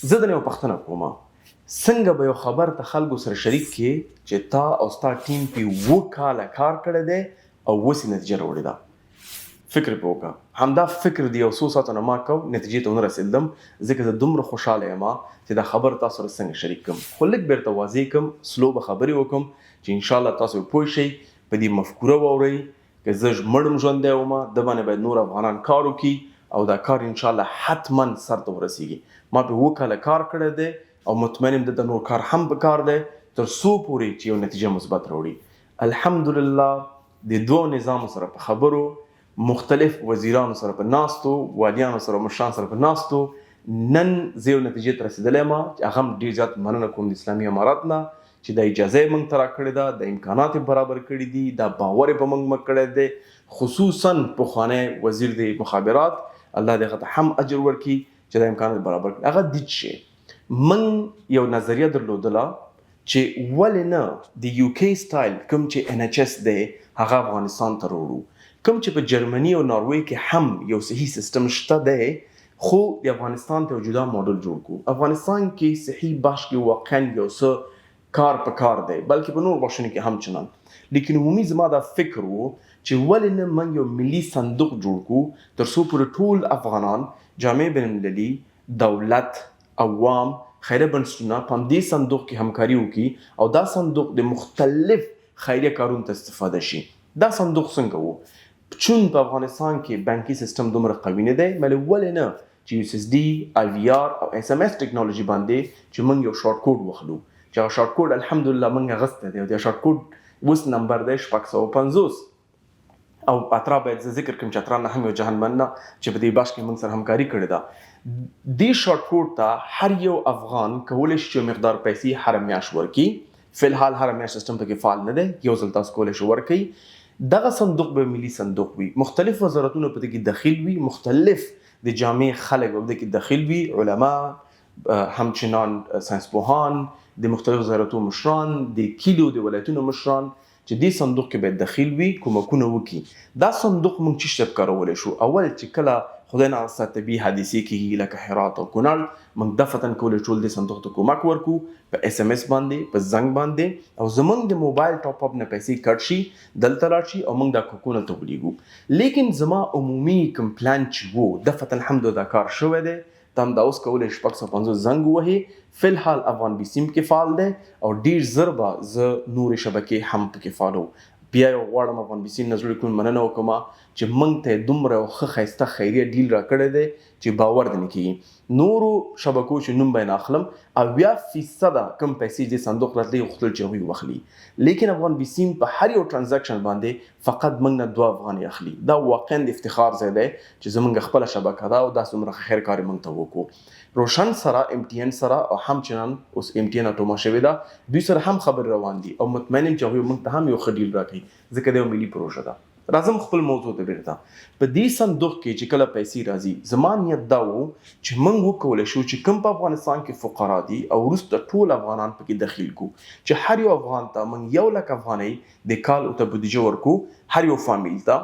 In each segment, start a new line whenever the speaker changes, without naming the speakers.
زه د یو پښتنه کوم څنګه به یو خبر ته خلکو سره شریک کې چې تا او ستا ټیم په 2 کاله کار کړی دی او اوس نتیجه راوړې ده. فکر په وکړه، همدا فکر دی یو څو ساعتونه ما کو، نتیجې ته ونه رسېدم ځکه زه دومره خوشحاله یم چې دا خبر تاسو سره څنګه شریک کړم. خو لږ بیرته واضح کړم، سلو به خبرې وکړم چې انشاءالله تاسو پوه شئ په دې مفکوره واورئ که زه مړ ژوندی وم د باندې باید نور افغانان کار وکړي او دا کار انشاءالله حتما سر ته ورسیږي. ما په 2 کاله کار کړی دی او مطمئن یم د نور کار هم په کار دی تر څو پورې چې یو نتیجه مثبت راوړي. الحمدلله د 2 نظامو سره په خبرو، مختلف وزیرانو سره په ناستو، والیانو سره، مشران سره په ناستو، نن زه یو نتیجې ته رسېدلی یم چې هغه هم ډېر زیات مننه کوم د اسلامي امارات نه چې دا اجازه یې موږ ته راکړې ده، د امکانات یې برابر کړي دي، دا باور یې په موږ کړی دی. خصوصا پخوانی وزیر د مخابرات، الله دې هغه ته هم اجر ورکړي چې دا امکانات برابر کړي. هغه دې چې موږ یو نظریه درلودله چې ولې نه د UK سټایل کوم چې NHS دی هغه افغانستان ته راوړو، کوم چې په جرمني او ناروی کې هم یو صحیح سیستم شته دی، خو د افغانستان ته جدا موډل جوړ کړو. افغانستان کې صحیح بخش کې واقعا یو څه کار په کار دی، بلکې په نور بخشونو کې هم چنان. لیکن عمومي زما دا فکر و چې ولې نه موږ یو ملي صندوق جوړ کړو تر څو پورې ټول افغانان، جامع بین المللي، دولت، عوام، خیریه بنسټونه په همدې صندوق کې همکاري وکړي او دا صندوق د مختلف خیریه کارونو ته استفاده شي. دا صندوق څنګه و؟ چون په افغانستان کې بانکي سیستم دومره قوي نه دی، ولې نه چې USSD، IVR او SMS ټیکنالوژي باندې چې موږ یو شارټ کوډ وخلو چې هغه شارټ کوډ الحمدلله موږ اغستی دی او د شارټ کوډ اوس نمبر دی 650 او اترا باید زه ذکر کړم چې اترا نه هم یو جهانمند نه چې په دې بخش کې موږ سره همکاري کړې ده. دې شارټ کوډ ته هر یو افغان کولی شي چې مقدار پیسې هره میاشت ورکړي. فلحال هره میاشت سیستم پکې فعال نه دی، یو ځل تاسو کولی شئ ورکړئ. دغه صندوق به ملي صندوق وي، مختلف وزارتونه په دې کې دخیل وي، مختلف د جامع خلک به په دې کې دخیل وي، علما، همچنان ساینسپوهان، د مختلف وزارتونو مشران، د کلیو د ولایتونو مشران چې دې صندوق کې باید دخیل وي، کومکونه وکړي. دا صندوق موږ چې شته کارولی شو. اول چې کله خدای ناخواسته طبیعي حادثې کېږي لکه هرات او کونړ، موږ دفتن کولی ټول دې صندوق ته کومک ورکړو په SMS باندې، په زنګ باندې، او زموږ د موبایل ټاپ اپ نه پیسې کټ شي، دلته لاړ شي او موږ دا کوکونه ته ولیږو. لیکن زما عمومي کوم پلان چې و دفتن هم دا کار شوی دی، ته هم دا اوس کولی 650 زنګ ووهې. فلحال افغان BCM کې فعال دی او ډېر ژر به زه نورې شبکې هم پکې فعالو. بیا یو غواړم افغان BCM نه زړه کوم مننه وکړم چې موږ ته دومره یو ښه ښایسته خیریه ډیل راکړی دی چې باور دې نه کېږي. نورو شبکو چې نوم به یې نه اخلم 80% کوم پیسې دې صندوق راتلې غوښتل چې هغوی واخلي، لیکن افغان BCM په هر یو ټرانزیکشن باندې فقط موږ نه 2 افغانۍ اخلي. دا واقعا د افتخار ځای دی چې زموږ خپله شبکه ده او داسې دومره خیر کار یې موږ ته وکړو. روشن سره، MTN سره او همچنان اوس MTN اټوما شوې ده، دوی سره هم خبرې روان دي او مطمئن یم چې هغوی موږ ته هم یو ښه ډیل راکوي ځکه دا یو ملي پروژه ده. راځم خپل موضوع ته بیرته. په دې صندوق کې چې کله پیسې راځي، زما نیت دا و چې موږ وکولی شو چې کوم په افغانستان کې فقرا دي او وروسته ټول افغانان پکې دخیل کړو، چې هر یو افغان ته موږ 1 لک افغانۍ د کال ته بودیجه ورکړو، هر یو فامیل ته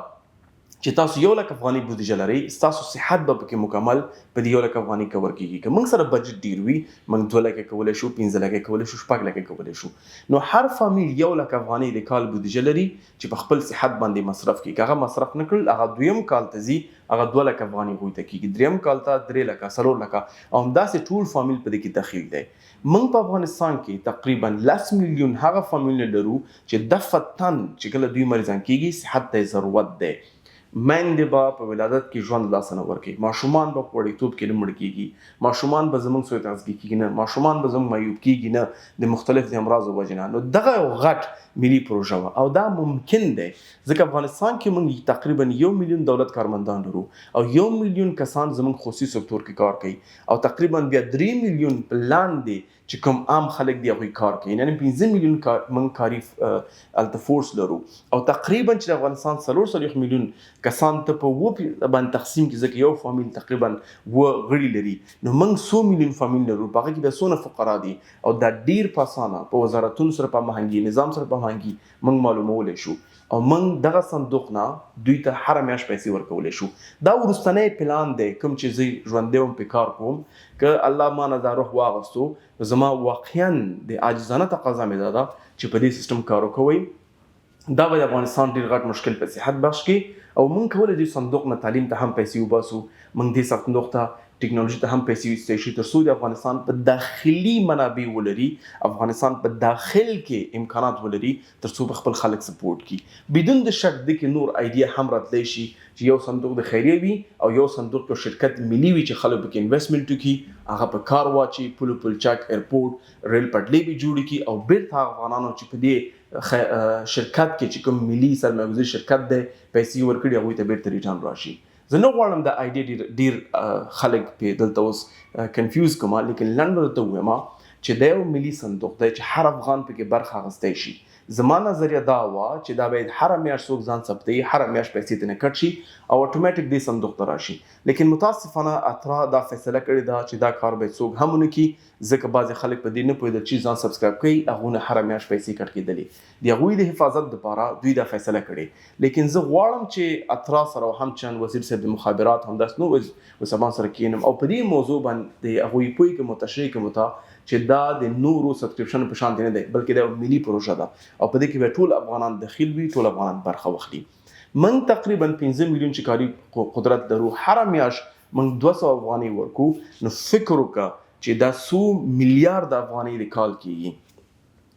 چې تاسو 1 لک افغانۍ بودیجه لرئ، ستاسو صحت به پکې مکمل په دې 1 لک افغانۍ کور کېږي. که موږ سره بجټ ډېر وي، موږ 2 لکه کولی شو، 15 لکه کولی شو، 6 لکه کولی شو. نو هر فامیل 1 لک افغانۍ د کال بودیجه لري چې په خپل صحت باندې مصرف کړي. که هغه مصرف نه کړل، هغه 2م کال ته ځي، هغه 2 لک افغانۍ هغوی ته کېږي، 3م کال ته 3 لکه، 4 لکه، او همداسې ټول فامیل په دې کې دخیل دی. موږ په افغانستان کې تقریبا 10 میلیون هغه فامیلونه لرو چې دفتن چې کله دوی مریضان کېږي صحت ته ضرورت دی. میندې به په ولادت کې ژوند لاسه نه ورکوي، ماشومان به په وړکتوب کې نه مړه کېږي، ماشومان به زموږ سوی تغذیه کېږي نه، ماشومان به زموږ معیوب کېږي نه د مختلف د امراضو وجې نه. نو دغه یو غټ ملي پروژه وه او دا ممکن دی ځکه افغانستان کې موږ تقریبا 1 میلیون دولت کارمندان لرو او 1 میلیون کسان زموږ خصوصي سکتور کې کار کوي او تقریبا بیا 3 میلیون په لاندې چې کوم عام خلک دی هغوی کار کوي، یعنې 15 میلیون موږ کاري هلته فورس لرو او تقریبا چې د افغانستان 4 میلیون کسان ته په 2 باندې تقسیم کړي ځکه یو فامیل تقریبا 2 غړي لري، نو موږ 100 میلیون فامیل لرو. په هغه کې بیا څونه فقرا دي او دا ډېر په اسانه په وزارتونو سره په هماهنګي، نظام سره په هماهنګي موږ معلومولی شو او موږ دغه صندوق نه دوی ته هره میاشت پیسې ورکولی شو. دا وروستنی پلان دی کوم چې زه ژوندی وم پې کار کوم. که الله ما نه دا روح واغستو نو زما واقعا د عاجزانه تقاضا مې دا ده چې په دې سیستم کار وکوئ. دا به د افغانستان ډېر غټ مشکل په صحت بخش کې او موږ کولی دې صندوق نه تعلیم ته هم پیسې وباسو. موږ دې صندوق ته ټکنالوژي ته هم پیسې ویستی شي تر څو د افغانستان په داخلي منابع ولري، افغانستان په داخل کې امکانات ولري تر څو به خپل خلک سپورټ کړي. بدون د شک د کې نور ایډیا هم راتلی شي چې یو صندوق د خیریه وي او یو صندوق یو شرکت ملي وي چې خلک پکې انویسټمنټ وکړي، هغه په کار واچي، پل پلچک ایرپورټ ریل پټلۍ به جوړې کړي او بیرته افغانانو چې په دې شرکت کې چې کوم ملي سرمایه‌ګذاري شرکت دی پیسې ورکړي هغوی ته بیرته ریټرن راشي. زه نه غواړم دا ایډیا ډېر خلک پې دلته اوس کنفیوز کړم، لیکن لنډ درته ووایم چې دا یو ملي صندوق دی چې هر افغان پکې برخه اخیستی شي. زما نظریه دا وه چې دا باید هره میاشت څوک ځان ثبتوي، هره میاشت پیسې ترې کټ شي او اټومیټک دې صندوق ته راشي. لیکن متاسفانه اترا دا فیصله کړې ده چې دا کار باید څوک هم ونه کړي، ځکه بعضې خلک په دې نه پوهېدل چې ځان سبسکرایب کوي هغوی نه هره میاشت پیسې کټ کېدلې. د هغوی د حفاظت دپاره دوی دا فیصله کړې. لیکن زه غواړم چې اترا سره هم چند وزیر صاحب د مخابرات همداسې نور وسبان سره کښېنم او په دې موضوع باندې هغوی پوه کړم تشریح کړم ته چې دا د نورو سبسکرپشن په شان دی نه دی بلکې دا یو ملي پروژه ده او په دې کې به ټول افغانان دخیل وي، ټول افغانان برخه واخلي. موږ تقریبا 15 میلیون چې کاري قدرت لرو، هره میاشت موږ 200 افغانۍ ورکو. نو فکر وکړه چې دا 100 میلیارد افغانۍ د کال کېږي.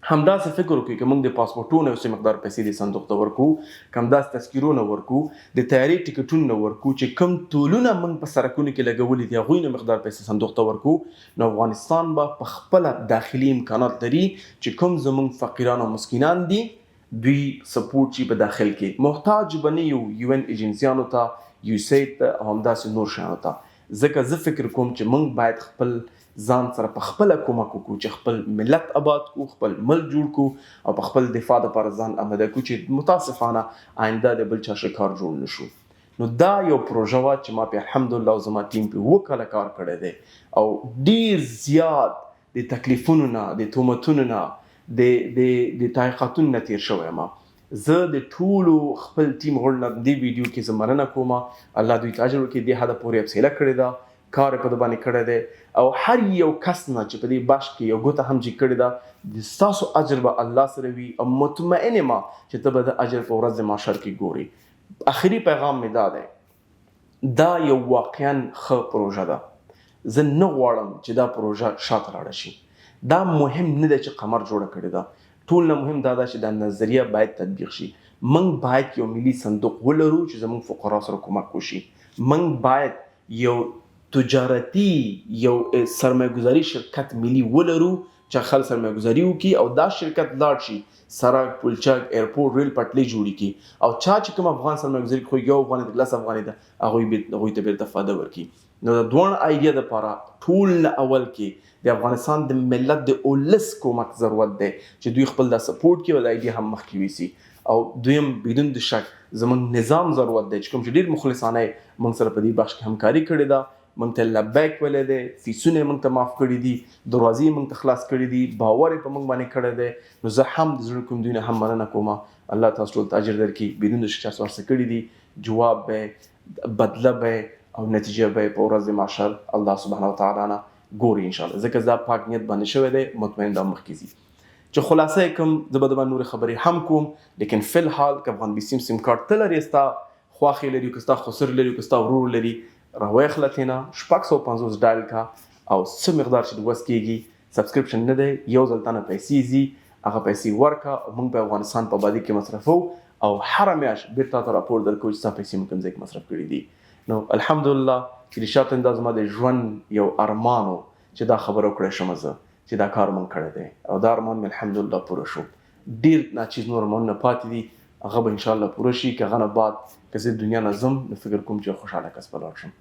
همداسې فکر وکړئ که موږ د پاسپورټونو یو څه مقدار پیسې د صندوق ته ورکو، که همداسې تذکیرونه ورکو، د طیارې ټکټونه ورکو، چې کوم ټولونه موږ په سرکونو کې لګولي دي هغوی نه مقدار پیسې صندوق ته ورکو، نو افغانستان به په خپله داخلي امکانات لري چې کوم زموږ فقیران او مسکینان دي دوی سپورټ شي په داخل کې. محتاج به نه یو UN ایجنسیانو ته، USAID ته او همداسې نور شیانو ته. ځکه زه فکر کوم چې موږ باید خپل ځان سره په خپله کومک وکړو چې خپل ملت آباد کړو، خپل ملک جوړ کړو او په خپل دفاع دپاره ځان آماده کړو چې متاسفانه آینده د بل چا شکار جوړ نه شو. نو دا یو پروژه وه چې ما پې الحمدلله او زما ټیم پې 7 کاله کار کړی دی او ډېر زیات د تکلیفونو نه، د تهمتونو نه، د تحقیقاتونو نه تېر شوی یم. زه د ټولو خپل ټیم غړو نه دې ویډیو کې زه مننه کوم. الله دوی ته اجر ورکړي. دې حده پورې حوصله کړې ده، کار یې په ده باندې کړی دی او هر یو کس نه چې په دې بش کې یو ګوته هم چې کړې ده د ستاسو اجر به الله سره وي او مطمئن یم چې ته به د اجر په ورځ د محشر کې ګوري. آخري پیغام مې دا دی، دا یو واقعا ښه پروژه ده. زه نه غواړم چې دا پروژه شاته لاړه شي. دا مهم نه دی چې قمر جوړه کړې ده، ټول نه مهم دا ده چې دا نظریه باید تطبیق شي. موږ باید یو ملي صندوق ولرو چې زموږ فقرا سره کومک وشي. موږ باید یو تجارتي یو سرمایه‌ګذاري شرکت ملي ولرو چې خلک سرمایه‌ګذاري وکړي او دا شرکت لاړ شي سړک، پلچک، ایرپورټ، ریل پټلۍ جوړې کړي او چا چې کوم افغان سرمایه‌ګذاري خو یو افغانۍ د 10 افغانۍ ده هغوی ته بیرته فایده ورکړي. نو د دواړه ایډیا دپاره ټول نه اول کې د افغانستان د ملت د اولس کومک ضرورت دی چې دوی خپل دا سپورټ کړي او دا ایډیا هم مخکې یوسي. او دویم بدون د شک زموږ نظام ضرورت دی چې کوم چې ډېر مخلصانه یې موږ سره په دې بخش کې همکاري کړې ده. موږ ته لبیک ویلی دی، فیسونه یې موږ ته معاف کړي دي، دروازې یې موږ ته خلاص کړي دي، باور یې په موږ باندې کړی دی. نو زه هم د زړه کوم دوی نه هم مننه کوم. الله تاسو ټول ته اجر درکړي. بدون د شک چا څه کړي دي جواب به بدله به او نتیجه به په ورځ د محشر الله سبحانه وتعالی نه ګوري انشاءالله. ځکه دا پاک نیت باندې شوی دی، مطمئن دا مخکې ځي. چې خلاصه یې کوم زه به د باندې نورې خبرې هم کوم، لیکن فی الحال که افغان بیسیم سیم کارت ته لري، ستا خواښې لري، که ستا خسر لري، که ستا ورور لري، راویخله تېنه 650 ډایل کا او څه مقدار چې د وس کېږي سبسکرپشن نه دی، یو ځل تانه پیسې ځي، هغه پیسې ورکه او موږ به افغانستان په آبادي کې مصرفو او هره میاشت بیرته تا راپور درکوو چې ستا پیسې موږ کوم ځای کې مصرف کړي دي. نو الحمدلله چې د شاته دا زما د ژوند یو ارمان و چې دا خبره وکړی شم زه چې دا کار موږ کړی دی او دا ارمان مې الحمدلله پوره شو. ډېر ناچیز نور ارمانونه پاتې دي، هغه به انشاءالله پوره شي. که هغه نه بعد که زه دنیا نه ځم نو فکر کوم چې خوشحاله کس به لاړ شم.